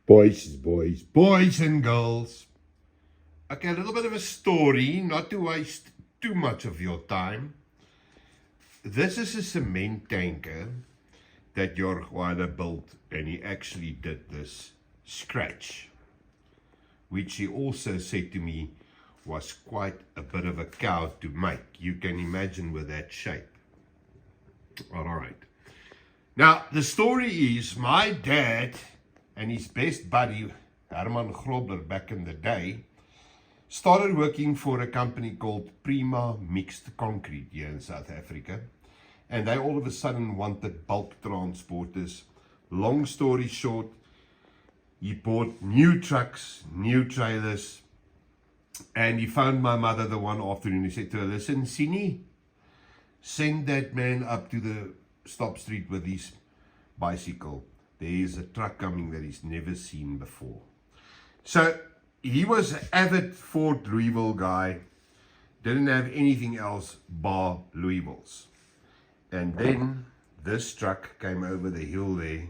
Boys and girls. Okay, a little bit of a story, not to waste too much of your time. This is a cement tanker that your father built, and he actually did this scratch, which he also said to me was quite a bit of a cow to make. You can imagine with that shape. All right. Now, the story is my dad and his best buddy, Herman Grobler, back in the day, started working for a company called Prima Mixed Concrete here in South Africa. And they all of a sudden wanted bulk transporters. Long story short, he bought new trucks, new trailers, and he phoned my mother the one afternoon. He said to her, "Listen, Sini, send that man up to the stop street with his bicycle. There is a truck coming that he's never seen before." So he was an avid Fort Louisville guy, didn't have anything else bar Louisville's. And then this truck came over the hill there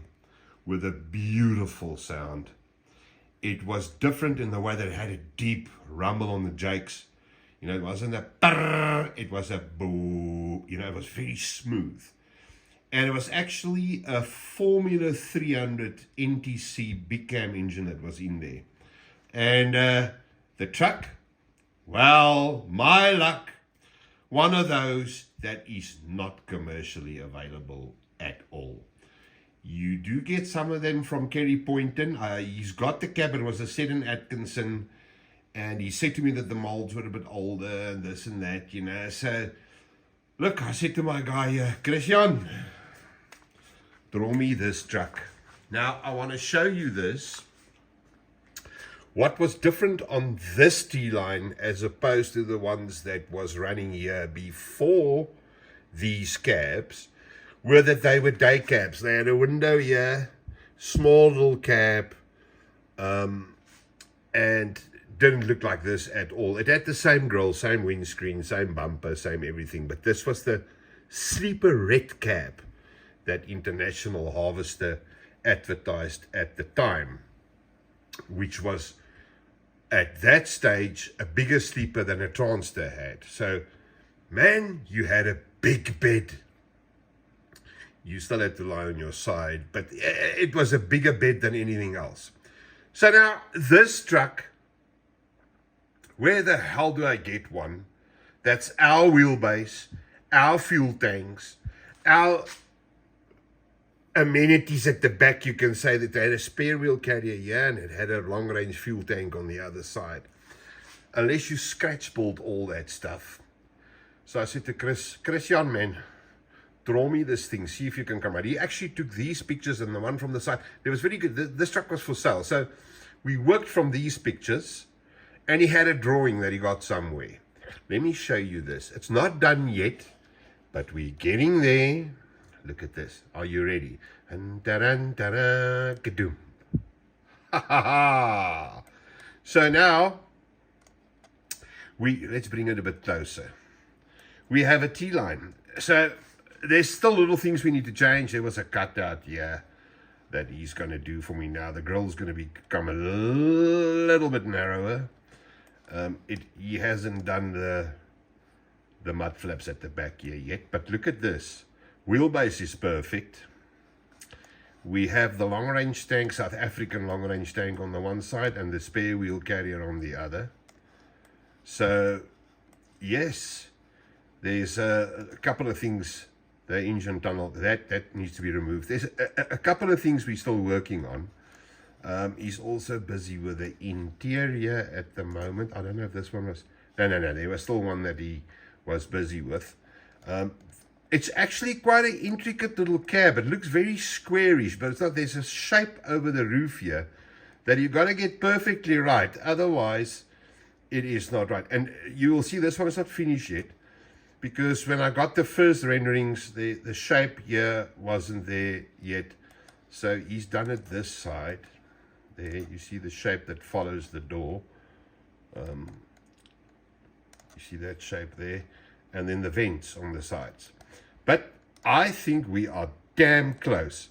with a beautiful sound. It was different in the way that it had a deep rumble on the jakes. You know, it wasn't a brrr, it was a boo. You know, it was very smooth. And it was actually a Formula 300 NTC big cam engine that was in there. And the truck, well, my luck, one of those that is not commercially available at all. You do get some of them from Kerry Poynton. He's got the cab. It was a Seddon Atkinson. And he said to me that the molds were a bit older and this and that, you know. So, look, I said to my guy, Christian, draw me this truck. Now, I want to show you this. What was different on this T-line as opposed to the ones that was running here before these cabs were that they were day cabs. They had a window here, small little cab, and didn't look like this at all. It had the same grille, same windscreen, same bumper, same everything, but this was the sleeper red cab that International Harvester advertised at the time, which was at that stage a bigger sleeper than a Transter had. So, man, you had a big bed. You still had to lie on your side, but it was a bigger bed than anything else. So now, this truck, where the hell do I get one? That's our wheelbase, our fuel tanks, our amenities at the back. You can say that they had a spare wheel carrier here and it had a long range fuel tank on the other side. Unless you scratch pulled all that stuff. So I said to Christian, man, draw me this thing, see if you can come out. He actually took these pictures and the one from the side. It was very good. This truck was for sale. So we worked from these pictures and he had a drawing that he got somewhere. Let me show you this. It's not done yet, but we're getting there. Look at this. Are you ready? And da-da, kadoom. Ha ha ha. So now, let's bring it a bit closer. We have a T-line. So there's still little things we need to change. There was a cutout here that he's going to do for me now. The grill's going to become a little bit narrower. He hasn't done the mud flaps at the back here yet. But look at this. Wheelbase is perfect. We have the long range tank, South African long range tank on the one side and the spare wheel carrier on the other. So, yes, there's a couple of things. The engine tunnel, that needs to be removed. There's a couple of things we're still working on. He's also busy with the interior at the moment. I don't know if this one was... No, there was still one that he was busy with. It's actually quite an intricate little cab. It looks very squarish, but it's not. There's a shape over the roof here that you've got to get perfectly right. Otherwise, it is not right. And you will see this one is not finished yet, because when I got the first renderings, the shape here wasn't there yet. So he's done it this side. There, you see the shape that follows the door. You see that shape there. And then the vents on the sides. But I think we are damn close.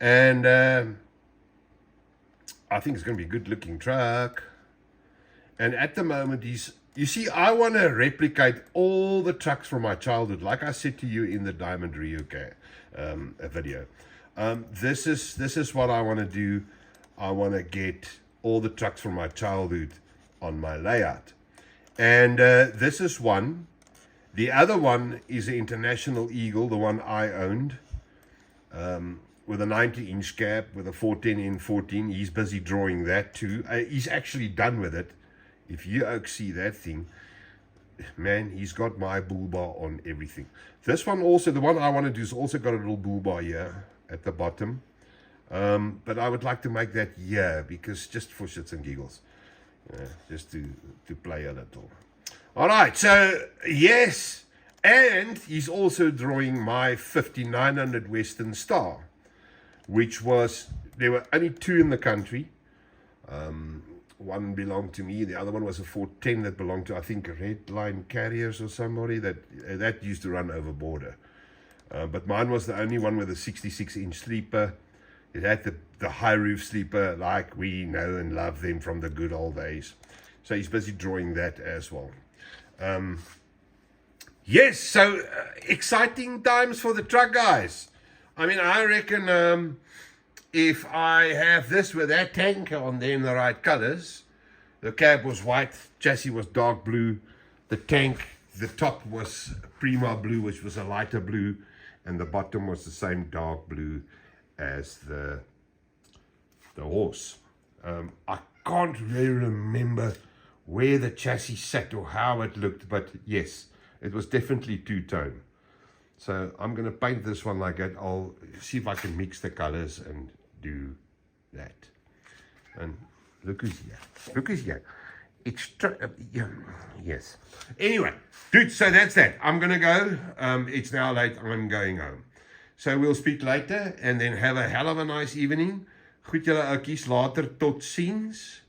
And I think it's going to be a good looking truck. And at the moment, you see, I want to replicate all the trucks from my childhood. Like I said to you in the Diamond Ryuka video. This is what I want to do. I want to get all the trucks from my childhood on my layout. And this is one. The other one is the International Eagle, the one I owned, with a 90-inch cab with a 410N14. He's busy drawing that too. He's actually done with it. If you see that thing, man, he's got my bull bar on everything. This one also, the one I want to do, is also got a little bull bar here at the bottom. But I would like to make that here, because just for shits and giggles. Just to play a little. All right, so yes, and he's also drawing my 5900 Western Star, which was, there were only two in the country. One belonged to me, the other one was a 410 that belonged to, I think, Red Line Carriers or somebody that used to run over border. But mine was the only one with a 66-inch sleeper. It had the high roof sleeper like we know and love them from the good old days. So he's busy drawing that as well. Yes, so exciting times for the truck guys. I mean, I reckon if I have this with that tanker on there in the right colors, the cab was white, chassis was dark blue, the tank, the top was Prima blue, which was a lighter blue, and the bottom was the same dark blue as the horse. I can't really remember where the chassis sat or how it looked, but yes, it was definitely two-tone. So I'm going to paint this one like that. I'll see if I can mix the colors and do that. And look who's here. Look who's here. Yes. Anyway, dude, so that's that. I'm going to go. It's now late. I'm going home. So we'll speak later and then have a hell of a nice evening. Goed julle oukies, later tot ziens.